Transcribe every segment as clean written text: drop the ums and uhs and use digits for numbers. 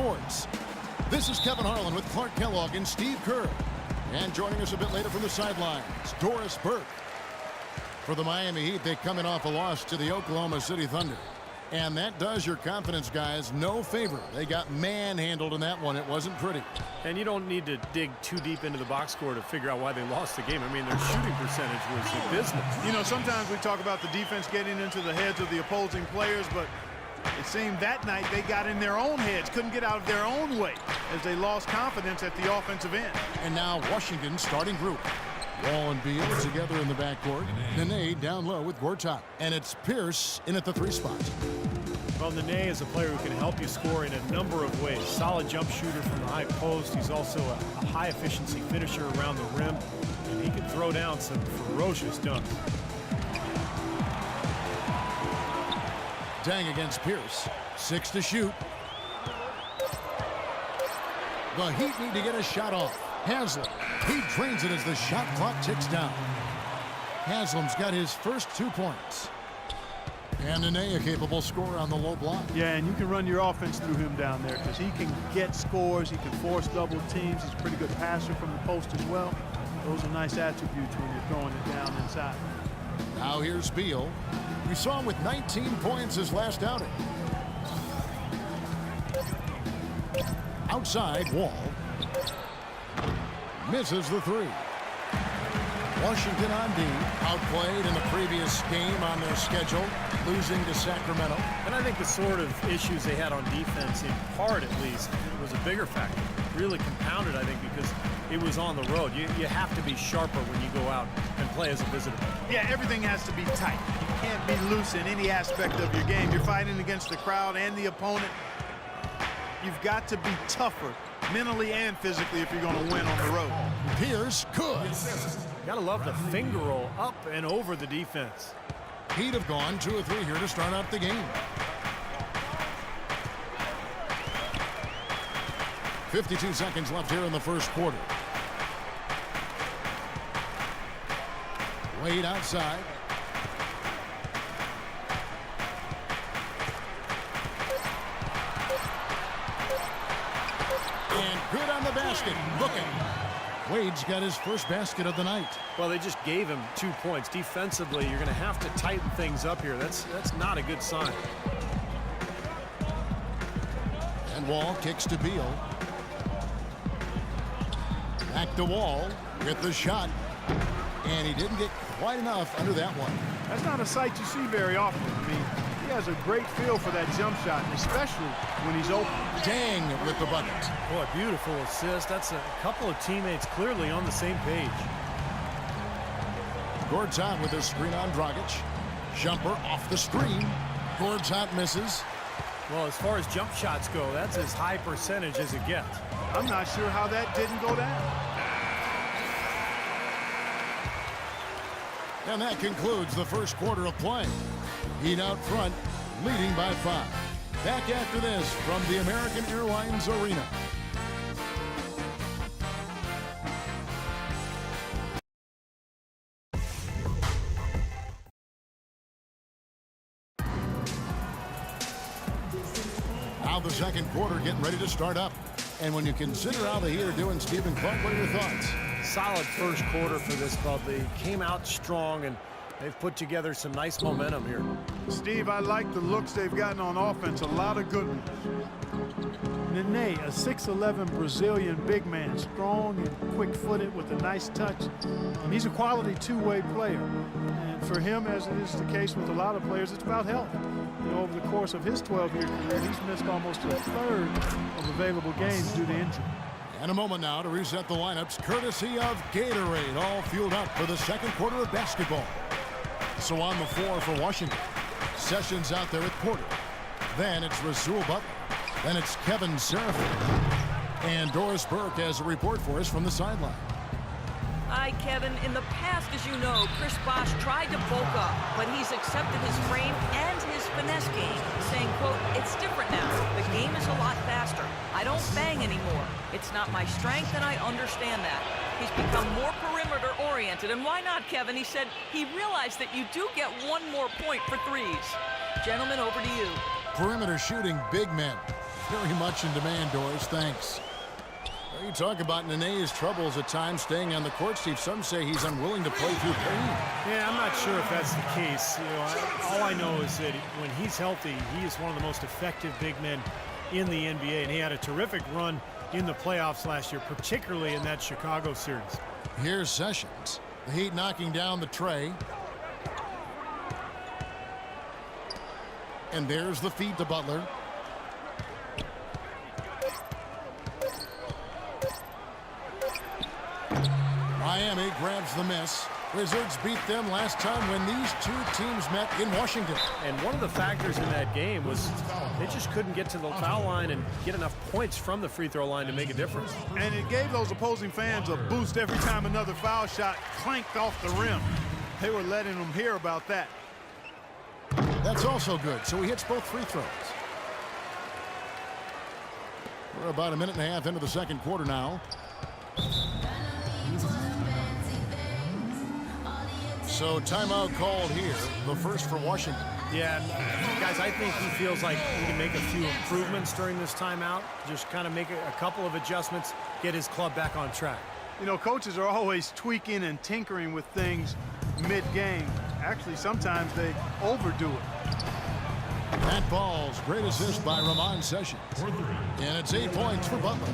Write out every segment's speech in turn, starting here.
Sports. This is Kevin Harlan with Clark Kellogg and Steve Kerr. And joining us a bit later from the sidelines, Doris Burke. For the Miami Heat, they coming off a loss to the Oklahoma City Thunder. And that does your confidence guys no favor. They got manhandled in that one. It wasn't pretty. And you don't need to dig too deep into the box score to figure out why they lost the game. I mean, their shooting percentage was abysmal. You know, sometimes we talk about the defense getting into the heads of the opposing players, but it seemed that night they got in their own heads, couldn't get out of their own way as they lost confidence at the offensive end. And now Washington's starting group. Wall and Beal together in the backcourt. Nene down low with Gortat. And it's Pierce in at the 3 spot. Well, Nene is a player who can help you score in a number of ways. Solid jump shooter from the high post. He's also a high-efficiency finisher around the rim. And he can throw down some ferocious dunks. Dang against Pierce. 6 to shoot. The Heat need to get a shot off. Haslem. He drains it as the shot clock ticks down. Haslem's got his first 2 points. And Nene, a capable scorer on the low block. Yeah, and you can run your offense through him down there because he can get scores. He can force double teams. He's a pretty good passer from the post as well. Those are nice attributes when you're throwing it down inside. Now here's Beal. We saw him with 19 points his last outing. Outside, Wall. Misses the 3. Washington on D, outplayed in the previous game on their schedule, losing to Sacramento. And I think the sort of issues they had on defense, in part at least, was a bigger factor. Really compounded, I think, because it was on the road. You have to be sharper when you go out and play as a visitor. Yeah, everything has to be tight. You can't be loose in any aspect of your game. You're fighting against the crowd and the opponent. You've got to be tougher mentally and physically if you're going to win on the road. Pierce could. Gotta love the finger roll up and over the defense. He'd have gone 2 or 3 here to start out the game. 52 seconds left here in the first quarter. Wade outside. And good on the basket. Looking. Wade's got his first basket of the night. Well, they just gave him 2 points. Defensively, you're going to have to tighten things up here. That's not a good sign. And Wall kicks to Beal. Back to Wall with the shot. And he didn't get quite enough under that one. That's not a sight you see very often. I mean, he has a great feel for that jump shot, especially when he's open. Dang with the bucket. Boy, beautiful assist. That's a couple of teammates clearly on the same page. Gortat with a screen on Dragic. Jumper off the screen. Gortat misses. Well, as far as jump shots go, that's as high percentage as it gets. I'm not sure how that didn't go down. And that concludes the first quarter of play. Heat out front, leading by 5. Back after this from the American Airlines Arena. Now the second quarter getting ready to start up. And when you consider how the Heat are doing, Stephen Clark, what are your thoughts? Solid first quarter for this club. They came out strong, and they've put together some nice momentum here. Steve, I like the looks they've gotten on offense. A lot of good ones. Nene, a 6'11" Brazilian big man, strong and quick-footed with a nice touch. And he's a quality two-way player. And for him, as it is the case with a lot of players, it's about health. You know, over the course of his 12-year career, he's missed almost a third of available games due to injury. And a moment now to reset the lineups, courtesy of Gatorade, all fueled up for the second quarter of basketball. So on the floor for Washington, Sessions out there with Porter. Then it's Rasul Butler. Then it's Kevin Seraphin. And Doris Burke has a report for us from the sideline. Hi, Kevin. In the past, as you know, Chris Bosh tried to bulk up, but he's accepted his frame and his finesse game, saying, quote, "It's different now. The game is a lot faster. I don't bang anymore. It's not my strength, and I understand that." He's become more perimeter-oriented, and why not, Kevin? He said he realized that you do get one more point for threes. Gentlemen, over to you. Perimeter shooting big men. Very much in demand, Doris. Thanks. Well, you talk about Nene's troubles at times staying on the court, Steve. Some say he's unwilling to play through pain. Yeah, I'm not sure if that's the case. All I know is that when he's healthy, he is one of the most effective big men in the NBA, and he had a terrific run in the playoffs last year, particularly in that Chicago series. Here's Sessions. The Heat knocking down the tray. And there's the feed to Butler. Miami grabs the miss. Wizards beat them last time when these two teams met in Washington. And one of the factors in that game was they just couldn't get to the foul line and get enough points from the free throw line to make a difference. And it gave those opposing fans a boost every time another foul shot clanked off the rim. They were letting them hear about that. That's also good, so he hits both free throws. We're about a minute and a half into the second quarter now. So timeout called here, the first for Washington. Yeah, guys, I think he feels like he can make a few improvements during this timeout, just kind of make a couple of adjustments, get his club back on track. You know, coaches are always tweaking and tinkering with things mid-game. Actually, sometimes they overdo it. Matt Ball's great assist by Ramon Sessions. And it's 8 points for Butler.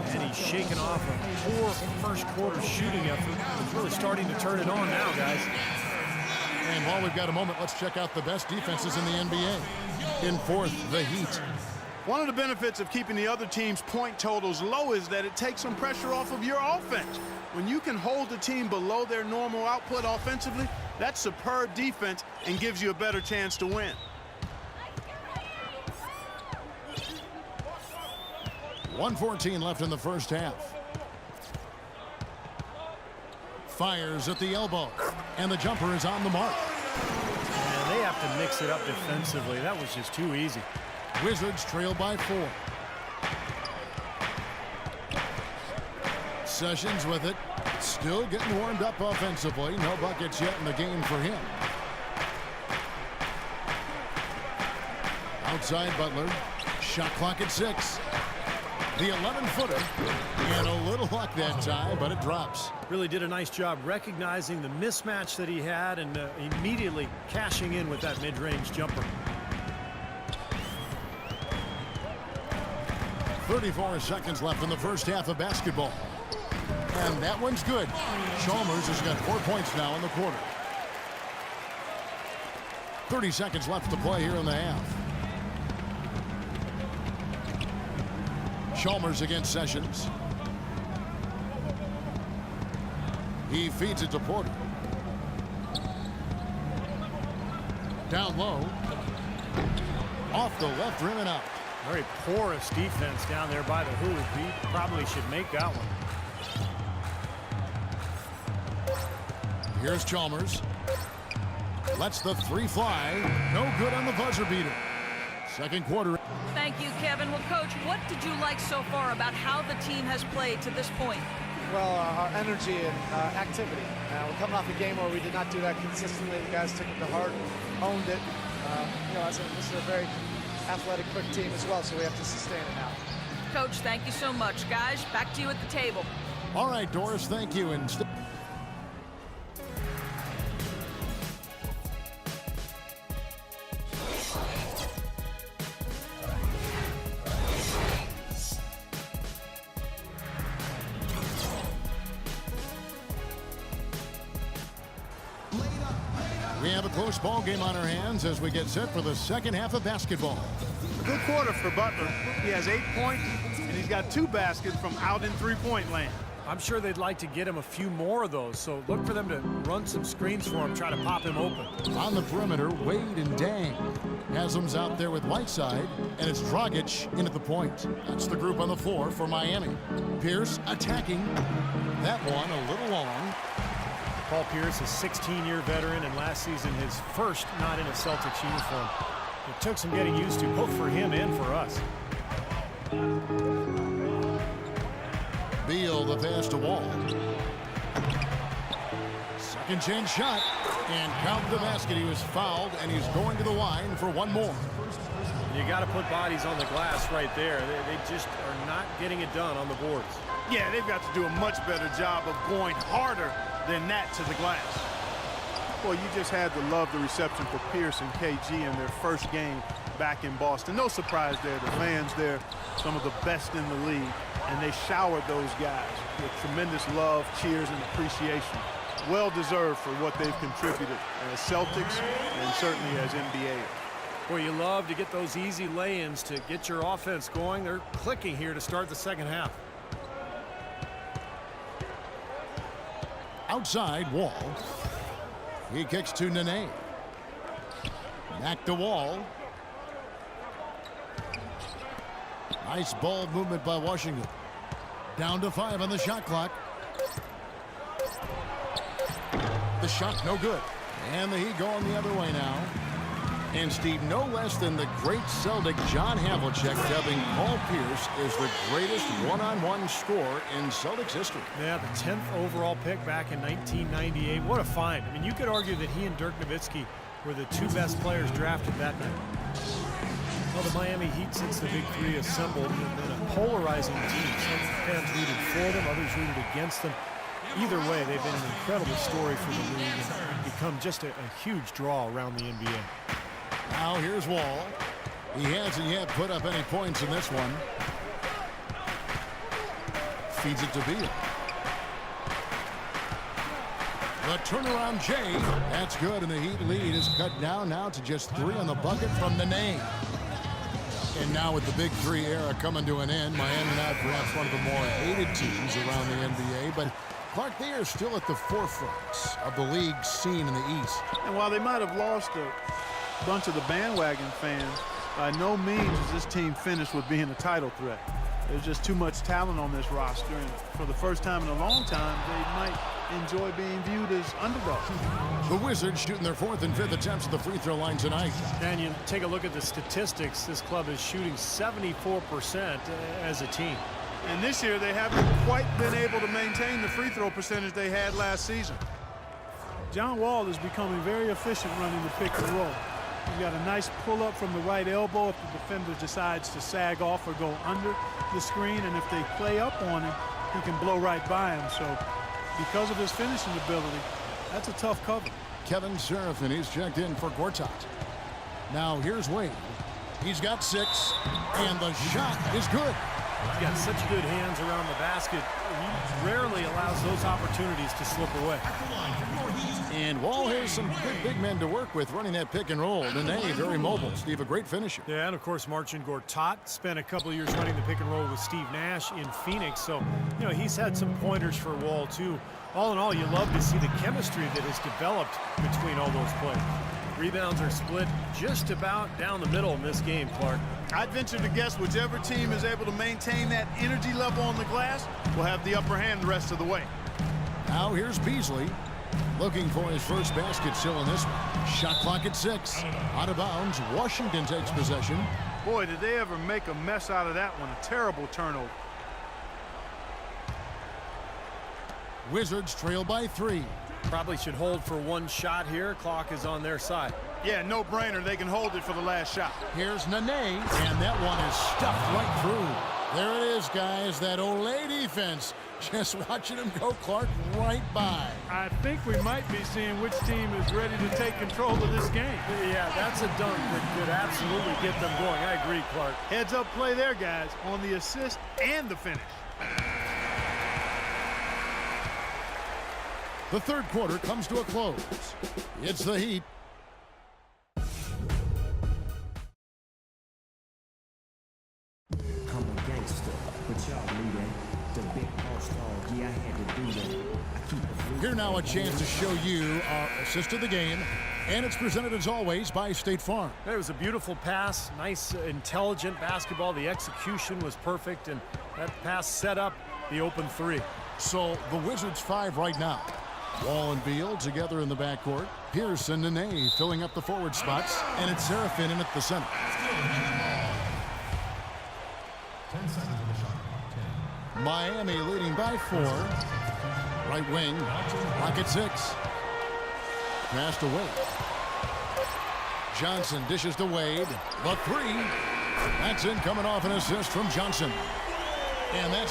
And he's shaking off a poor first quarter shooting effort. He's really starting to turn it on now, guys. And while we've got a moment, let's check out the best defenses in the NBA. In fourth, the Heat. One of the benefits of keeping the other team's point totals low is that it takes some pressure off of your offense. When you can hold the team below their normal output offensively, that's superb defense and gives you a better chance to win. 1:14 left in the first half. Fires at the elbow, and the jumper is on the mark. And they have to mix it up defensively. That was just too easy. Wizards trail by 4. Sessions with it. Still getting warmed up offensively. No buckets yet in the game for him. Outside Butler. Shot clock at 6. The 11-footer. And a little luck that time, but it drops. Really did a nice job recognizing the mismatch that he had and immediately cashing in with that mid-range jumper. 34 seconds left in the first half of basketball. And that one's good. Chalmers has got 4 points now in the quarter. 30 seconds left to play here in the half. Chalmers against Sessions. He feeds it to Porter. Down low. Off the left rim and out. Very porous defense down there by the hoop. He probably should make that one. Here's Chalmers. Lets the 3 fly. No good on the buzzer beater. Second quarter. Thank you, Kevin. Well, Coach, what did you like so far about how the team has played to this point? Well, our energy and activity. We're coming off a game where we did not do that consistently. The guys took it to heart, owned it. This is a very athletic, quick team as well, so we have to sustain it now. Coach, thank you so much. Guys, back to you at the table. All right, Doris, thank you. And we have a close ball game on our hands as we get set for the second half of basketball. Good quarter for Butler. He has 8 points, and he's got 2 baskets from out in three-point land. I'm sure they'd like to get him a few more of those, so look for them to run some screens for him, try to pop him open. On the perimeter, Wade and Dang. Haslam's out there with Whiteside, and it's Dragic in at the point. That's the group on the floor for Miami. Pierce attacking. That one a little long. Paul Pierce, a 16-year veteran, and last season his first not in a Celtics uniform. It took some getting used to, both for him and for us. Beal, the pass to Wall. Second chance shot, and count the basket. He was fouled, and he's going to the line for one more. You got to put bodies on the glass right there. They just are not getting it done on the boards. Yeah, they've got to do a much better job of going harder than that to the glass. Well, you just had to love the reception for Pierce and KG in their first game back in Boston. No surprise there. The fans there, some of the best in the league, and they showered those guys with tremendous love, cheers, and appreciation. Well deserved for what they've contributed as Celtics and certainly as NBAers. Boy, you love to get those easy lay-ins to get your offense going. They're clicking here to start the second half. Outside, Wall. He kicks to Nene. Back to Wall. Nice ball movement by Washington. Down to 5 on the shot clock. The shot no good. And the Heat going the other way now. And Steve, no less than the great Celtic John Havlicek dubbing Paul Pierce as the greatest one-on-one scorer in Celtics history. Yeah, the 10th overall pick back in 1998. What a find. I mean, you could argue that he and Dirk Nowitzki were the two best players drafted that night. Well, the Miami Heat, since the Big Three assembled, have been a polarizing team. Some fans rooted for them, others rooted against them. Either way, they've been an incredible story for the league and become just a huge draw around the NBA. Now here's Wall. He hasn't yet put up any points in this one. Feeds it to Beal. The turnaround Jay. That's good, and the Heat lead is cut down now to just 3 on the bucket from Nene. And now with the Big Three era coming to an end, Miami now perhaps one of the more hated teams around the NBA, but Clark, they are still at the forefront of the league scene in the East. And while they might have lost a bunch of the bandwagon fans, by no means is this team finished with being a title threat. There's just too much talent on this roster, and for the first time in a long time, they might enjoy being viewed as underdogs. The Wizards shooting their 4th and 5th attempts at the free throw line tonight. And you take a look at the statistics, this club is shooting 74% as a team. And this year, they haven't quite been able to maintain the free throw percentage they had last season. John Wall is becoming very efficient running the pick and roll. He's got a nice pull-up from the right elbow if the defender decides to sag off or go under the screen, and if they play up on him, he can blow right by him. So because of his finishing ability, that's a tough cover. Kevin Serafin is checked in for Gortat. Now here's Wade. He's got 6, and the shot is good. He's got such good hands around the basket. He rarely allows those opportunities to slip away. And Wall has some good big men to work with running that pick and roll. Nene, very mobile. Steve, a great finisher. Yeah, and of course, Marcin Gortat spent a couple of years running the pick and roll with Steve Nash in Phoenix. So, you know, he's had some pointers for Wall, too. All in all, you love to see the chemistry that has developed between all those players. Rebounds are split just about down the middle in this game, Clark. I'd venture to guess whichever team is able to maintain that energy level on the glass will have the upper hand the rest of the way. Now here's Beasley. Looking for his first basket still in this one. Shot clock at 6. Out of bounds. Washington takes possession. Boy, did they ever make a mess out of that one. A terrible turnover. Wizards trail by 3. Probably should hold for one shot here. Clock is on their side. Yeah, no brainer. They can hold it for the last shot. Here's Nene, and that one is stuffed right through. There it is, guys. That Olay defense. Just watching him go, Clark, right by. I think we might be seeing which team is ready to take control of this game. Yeah, that's a dunk that could absolutely get them going. I agree, Clark. Heads up play there, guys, on the assist and the finish. The third quarter comes to a close. It's the Heat. I'm a gangster, but y'all believe that. The big boss dog, yeah, I had to do that. I keep it. Here now a chance to show you our assist of the game. And it's presented as always by State Farm. It was a beautiful pass, nice, intelligent basketball. The execution was perfect, and that pass set up the open 3. So the Wizards 5 right now. Wall and Beal together in the backcourt. Pierce and Nene filling up the forward spots. And it's Serafin in at the center. 10 seconds on the shot. 10. Miami leading by 4. Right wing. Clock at 6. Passed away. Johnson dishes to Wade. The three. That's in, coming off an assist from Johnson. And that's